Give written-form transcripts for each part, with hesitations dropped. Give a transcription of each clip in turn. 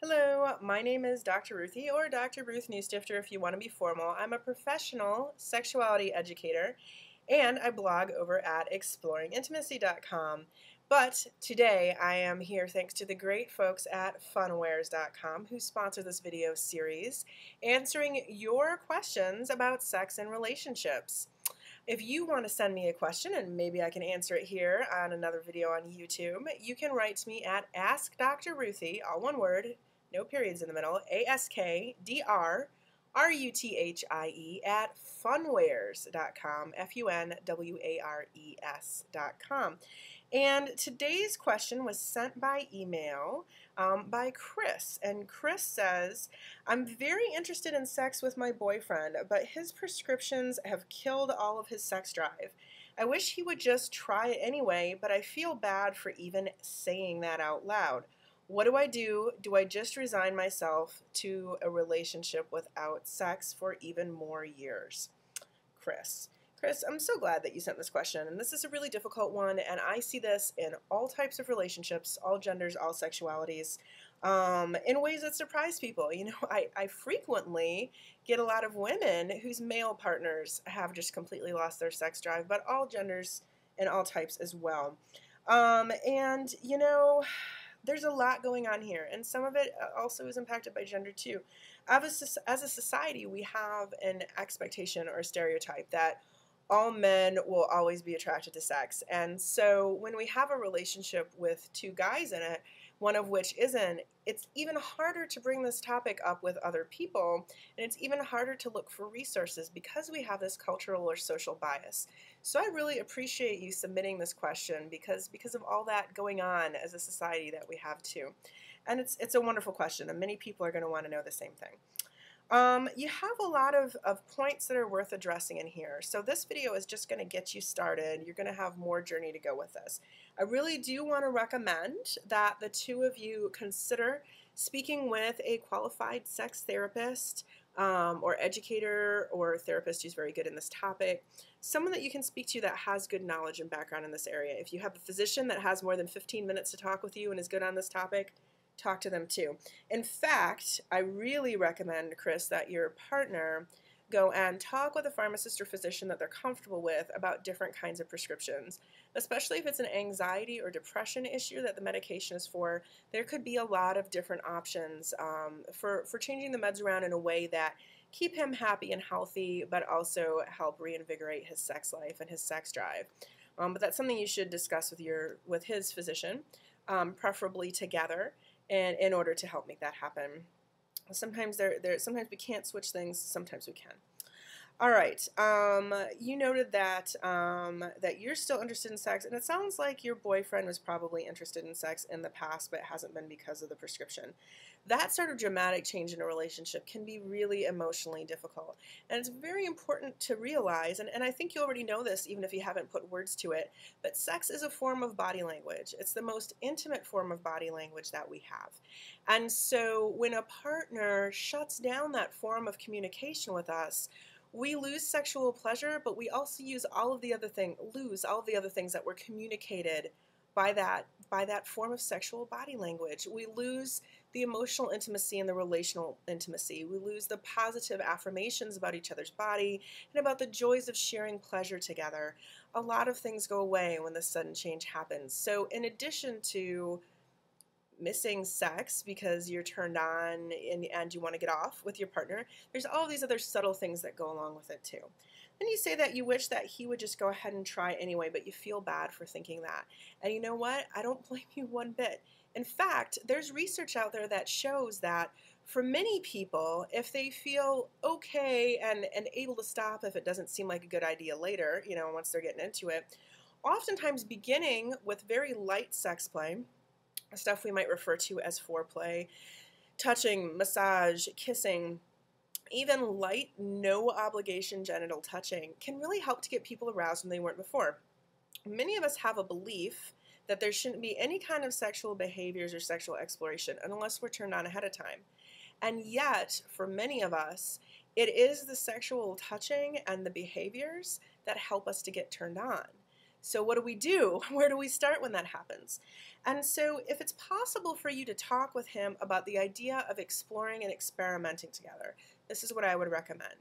Hello, my name is Dr. Ruthie, or Dr. Ruth Newstifter if you want to be formal. I'm a professional sexuality educator, and I blog over at exploringintimacy.com. But today I am here thanks to the great folks at funwares.com who sponsor this video series, answering your questions about sex and relationships. If you want to send me a question, and maybe I can answer it here on another video on YouTube, you can write to me at AskDrRuthie, all one word, no periods in the middle, AskDrRuthie at funwares.com, funwares.com. And today's question was sent by email by Chris. And Chris says, I'm very interested in sex with my boyfriend, but his prescriptions have killed all of his sex drive. I wish he would just try it anyway, but I feel bad for even saying that out loud. What do I do? Do I just resign myself to a relationship without sex for even more years? Chris, I'm so glad that you sent this question, and this is a really difficult one, and I see this in all types of relationships, all genders, all sexualities, in ways that surprise people. You know, I frequently get a lot of women whose male partners have just completely lost their sex drive, but all genders and all types as well. And, you know, there's a lot going on here, and some of it also is impacted by gender too. As a society, we have an expectation or stereotype that all men will always be attracted to sex. And so when we have a relationship with two guys in it, one of which isn't, it's even harder to bring this topic up with other people, and it's even harder to look for resources because we have this cultural or social bias. So I really appreciate you submitting this question because of all that going on as a society that we have too. And it's a wonderful question, and many people are going to want to know the same thing. You have a lot of points that are worth addressing in here. So this video is just going to get you started. You're going to have more journey to go with this. I really do want to recommend that the two of you consider speaking with a qualified sex therapist or educator or therapist who's very good in this topic. Someone that you can speak to that has good knowledge and background in this area. If you have a physician that has more than 15 minutes to talk with you and is good on this topic, talk to them too. In fact, I really recommend, Chris, that your partner go and talk with a pharmacist or physician that they're comfortable with about different kinds of prescriptions, especially if it's an anxiety or depression issue that the medication is for. There could be a lot of different options for changing the meds around in a way that keep him happy and healthy, but also help reinvigorate his sex life and his sex drive. But that's something you should discuss with his physician, preferably together, and in order to help make that happen. Sometimes sometimes we can't switch things, sometimes we can. All right, you noted that that you're still interested in sex, and it sounds like your boyfriend was probably interested in sex in the past, but it hasn't been because of the prescription. That sort of dramatic change in a relationship can be really emotionally difficult, and it's very important to realize, and I think you already know this even if you haven't put words to it, but sex is a form of body language. It's the most intimate form of body language that we have. And so when a partner shuts down that form of communication with us, we lose sexual pleasure, but we also lose all of the other things that were communicated by that form of sexual body language. We lose the emotional intimacy and the relational intimacy. We lose the positive affirmations about each other's body and about the joys of sharing pleasure together. A lot of things go away when this sudden change happens. So in addition to missing sex because you're turned on and you want to get off with your partner, there's all these other subtle things that go along with it too. Then you say that you wish that he would just go ahead and try anyway, but you feel bad for thinking that. And you know what? I don't blame you one bit. In fact, there's research out there that shows that for many people, if they feel okay and able to stop if it doesn't seem like a good idea later, you know, once they're getting into it, oftentimes beginning with very light sex play, stuff we might refer to as foreplay, touching, massage, kissing, even light, no obligation genital touching can really help to get people aroused when they weren't before. Many of us have a belief that there shouldn't be any kind of sexual behaviors or sexual exploration unless we're turned on ahead of time. And yet, for many of us, it is the sexual touching and the behaviors that help us to get turned on. So what do we do? Where do we start when that happens? And so if it's possible for you to talk with him about the idea of exploring and experimenting together, this is what I would recommend.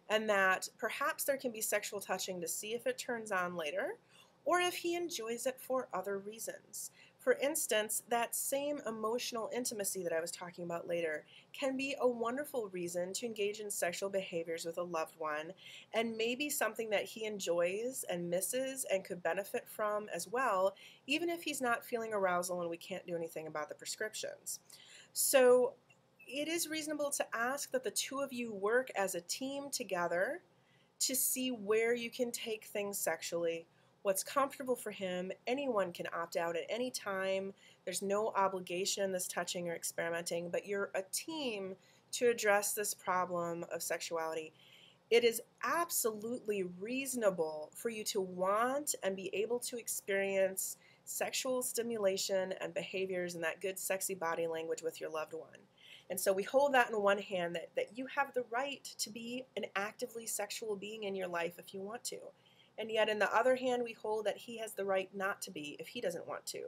And that perhaps there can be sexual touching to see if it turns on later, or if he enjoys it for other reasons. For instance, that same emotional intimacy that I was talking about later can be a wonderful reason to engage in sexual behaviors with a loved one, and maybe something that he enjoys and misses and could benefit from as well, even if he's not feeling arousal and we can't do anything about the prescriptions. So it is reasonable to ask that the two of you work as a team together to see where you can take things sexually, what's comfortable for him. Anyone can opt out at any time. There's no obligation in this touching or experimenting, but you're a team to address this problem of sexuality. It is absolutely reasonable for you to want and be able to experience sexual stimulation and behaviors and that good sexy body language with your loved one. And so we hold that in one hand, that you have the right to be an actively sexual being in your life if you want to. And yet in the other hand, we hold that he has the right not to be if he doesn't want to.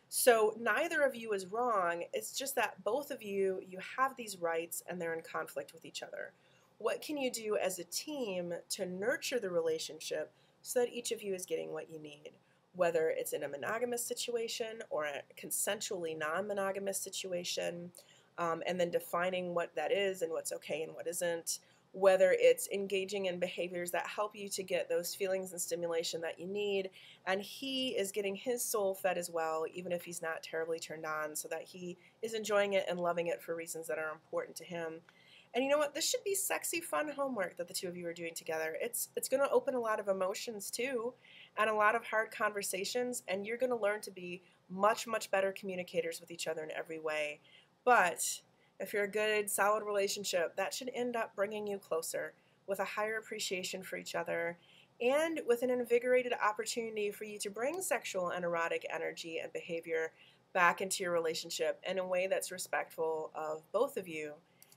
So neither of you is wrong. It's just that both of you have these rights and they're in conflict with each other. What can you do as a team to nurture the relationship so that each of you is getting what you need? Whether it's in a monogamous situation or a consensually non-monogamous situation, and then defining what that is and what's okay and what isn't. Whether it's engaging in behaviors that help you to get those feelings and stimulation that you need, and he is getting his soul fed as well, even if he's not terribly turned on, so that he is enjoying it and loving it for reasons that are important to him. And you know what? This should be sexy, fun homework that the two of you are doing together. It's going to open a lot of emotions too, and a lot of hard conversations, and you're going to learn to be much, much better communicators with each other in every way. But if you're a good, solid relationship, that should end up bringing you closer with a higher appreciation for each other and with an invigorated opportunity for you to bring sexual and erotic energy and behavior back into your relationship in a way that's respectful of both of you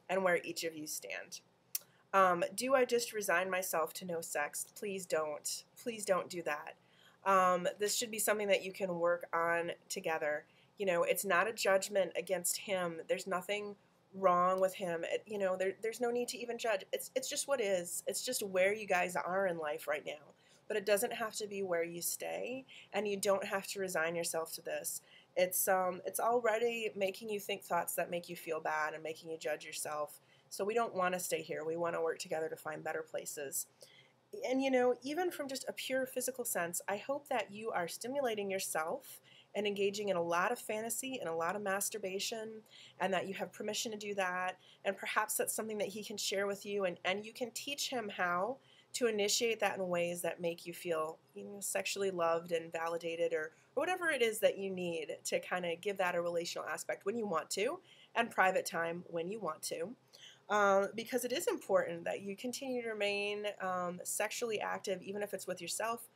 and where each of you stand. Do I just resign myself to no sex? Please don't. Please don't do that. This should be something that you can work on together. You know, it's not a judgment against him. There's nothing wrong with him. There's no need to even judge. It's just what is. It's just where you guys are in life right now. But it doesn't have to be where you stay, and you don't have to resign yourself to this. It's already making you think thoughts that make you feel bad and making you judge yourself. So we don't want to stay here. We want to work together to find better places. And even from just a pure physical sense, I hope that you are stimulating yourself and engaging in a lot of fantasy and a lot of masturbation, and that you have permission to do that, and perhaps that's something that he can share with you, and you can teach him how to initiate that in ways that make you feel sexually loved and validated, or whatever it is that you need to kind of give that a relational aspect when you want to, and private time when you want to. Because it is important that you continue to remain sexually active, even if it's with yourself,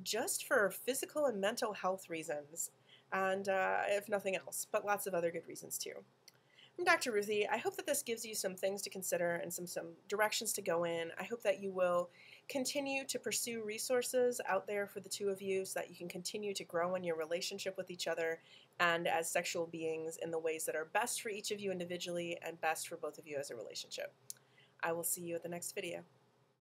just for physical and mental health reasons, and if nothing else, but lots of other good reasons too. I'm Dr. Ruthie. I hope that this gives you some things to consider and some directions to go in. I hope that you will continue to pursue resources out there for the two of you so that you can continue to grow in your relationship with each other and as sexual beings in the ways that are best for each of you individually and best for both of you as a relationship. I will see you at the next video.